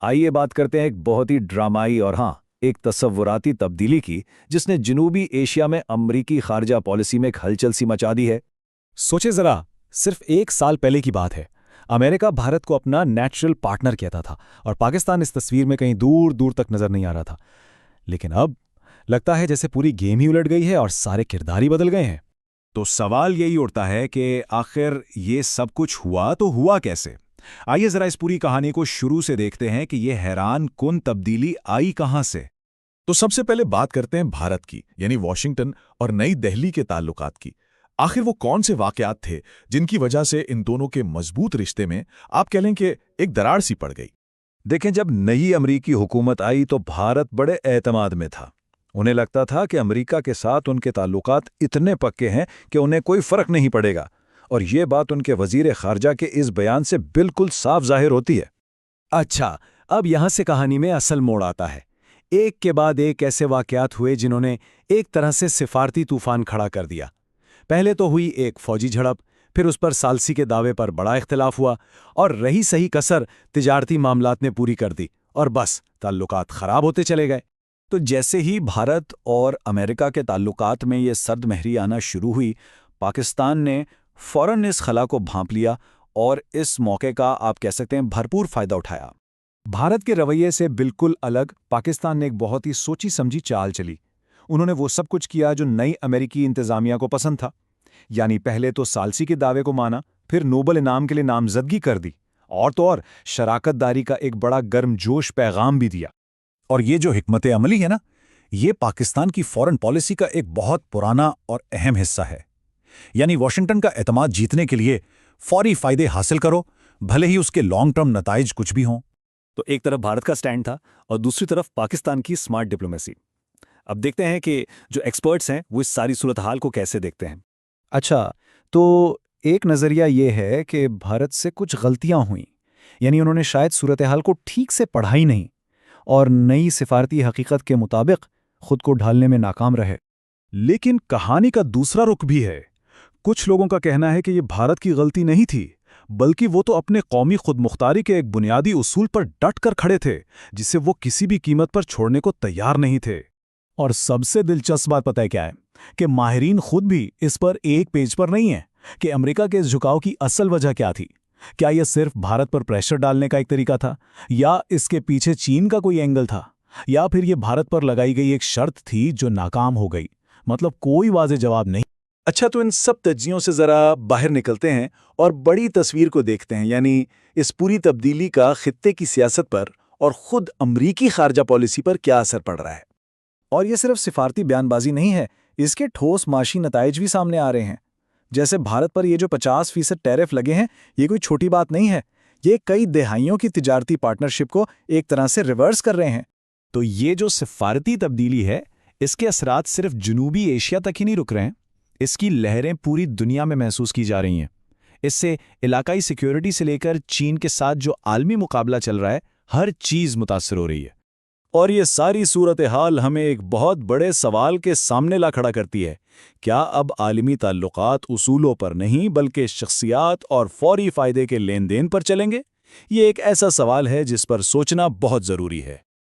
आइए बात करते हैं एक बहुत ही ड्रामाई और हाँ, एक तसव्वुराती तब्दीली की, जिसने जनूबी एशिया में अमरीकी खारजा पॉलिसी में एक हलचल सी मचा दी है। सोचे जरा, सिर्फ 1 साल पहले की बात है। अमेरिका भारत को अपना नेचुरल पार्टनर कहता था और पाकिस्तान इस तस्वीर में कहीं दूर दूर तक नजर नहीं आ रहा था। लेकिन अब लगता है जैसे पूरी गेम ही उलट गई है और सारे किरदार ही बदल गए हैं। तो सवाल यही उठता है कि आखिर ये सब कुछ हुआ तो हुआ कैसे। आइए जरा इस पूरी कहानी को शुरू से देखते हैं कि ये हैरान कुन तब्दीली आई कहां से। तो सबसे पहले बात करते हैं भारत की, यानी वॉशिंगटन और नई दिल्ली के ताल्लुकात की। आखिर वो कौन से वाकयात थे जिनकी वजह से इन दोनों के मजबूत रिश्ते में आप कह लें कि एक दरार सी पड़ गई। देखें, जब नई अमरीकी हुकूमत आई तो भारत बड़े एतमाद में था। उन्हें लगता था कि अमरीका के साथ उनके ताल्लुकात इतने पक्के हैं कि उन्हें कोई फर्क नहीं पड़ेगा, और ये बात उनके वजीर खारजा के इस बयान से बिल्कुल साफ जाहिर होती है। अच्छा, अब यहां से कहानी में असल मोड़ आता है। एक के बाद एक ऐसे वाकयात हुए जिन्होंने एक तरह से सिफारती तूफान खड़ा कर दिया। पहले तो हुई एक फौजी झड़प, फिर उस पर सालसी के दावे पर बड़ा इख्तिलाफ हुआ, और रही सही कसर तिजारती मामलात ने पूरी कर दी, और बस ताल्लुकात खराब होते चले गए। तो जैसे ही भारत और अमेरिका के ताल्लुकात में ये सर्द महरी आना शुरू हुई, पाकिस्तान ने फौरन इस खला को भांप लिया और इस मौके का आप कह सकते हैं भरपूर फायदा उठाया। भारत के रवैये से बिल्कुल अलग पाकिस्तान ने एक बहुत ही सोची समझी चाल चली। उन्होंने वो सब कुछ किया जो नई अमेरिकी इंतजामिया को पसंद था। यानी पहले तो सालसी के दावे को माना, फिर नोबल इनाम के लिए नामजदगी कर दी, और तो और शराकतदारी का एक बड़ा गर्मजोश पैगाम भी दिया। और ये जो हिकमत अमली है ना, ये पाकिस्तान की फॉरेन पॉलिसी का एक बहुत पुराना और अहम हिस्सा है। यानी वॉशिंगटन का एतमाद जीतने के लिए फौरी फायदे हासिल करो, भले ही उसके लॉन्ग टर्म नताइज कुछ भी हों। तो एक तरफ भारत का स्टैंड था और दूसरी तरफ पाकिस्तान की स्मार्ट डिप्लोमेसी। अब देखते हैं कि जो एक्सपर्ट्स हैं वो इस सारी सूरत हाल को कैसे देखते हैं। अच्छा, तो एक नज़रिया ये है कि भारत से कुछ गलतियां हुईं, यानी उन्होंने शायद सूरत हाल को ठीक से पढ़ा ही नहीं और नई सिफारती हकीकत के मुताबिक खुद को ढालने में नाकाम रहे। लेकिन कहानी का दूसरा रुख भी है। कुछ लोगों का कहना है कि ये भारत की गलती नहीं थी, बल्कि वो तो अपने कौमी खुदमुख्तारी के एक बुनियादी उसूल पर डट कर खड़े थे, जिसे वो किसी भी कीमत पर छोड़ने को तैयार नहीं थे। और सबसे दिलचस्प बात पता है क्या है? कि माहिरीन खुद भी इस पर एक पेज पर नहीं है कि अमेरिका के इस झुकाव की असल वजह क्या थी। क्या यह सिर्फ भारत पर प्रेशर डालने का एक तरीका था, या इसके पीछे चीन का कोई एंगल था, या फिर यह भारत पर लगाई गई एक शर्त थी जो नाकाम हो गई? मतलब कोई वाज़ेह जवाब नहीं। अच्छा, तो इन सब तज्जियों से जरा बाहर निकलते हैं और बड़ी तस्वीर को देखते हैं, यानी इस पूरी तब्दीली का खित्ते की सियासत पर और खुद अमरीकी खारजा पॉलिसी पर क्या असर पड़ रहा है। और ये सिर्फ सिफारती बयानबाजी नहीं है, इसके ठोस माशी नताइज भी सामने आ रहे हैं। जैसे भारत पर ये जो 50% टैरिफ लगे हैं, ये कोई छोटी बात नहीं है। ये कई दहाइयों की तिजारती पार्टनरशिप को एक तरह से रिवर्स कर रहे हैं। तो ये जो सिफारती तब्दीली है, इसके असरात सिर्फ जनूबी एशिया तक ही नहीं रुक रहे हैं, इसकी लहरें पूरी दुनिया में महसूस की जा रही हैं। इससे इलाकाई सिक्योरिटी से लेकर चीन के साथ जो आलमी मुकाबला चल रहा है, हर चीज़ मुतासर हो रही है। और ये सारी सूरत हाल हमें एक बहुत बड़े सवाल के सामने ला खड़ा करती है। क्या अब आलमी ताल्लुकात उसूलों पर नहीं बल्कि शख्सियात और फौरी फायदे के लेन देन पर चलेंगे? ये एक ऐसा सवाल है जिस पर सोचना बहुत ज़रूरी है।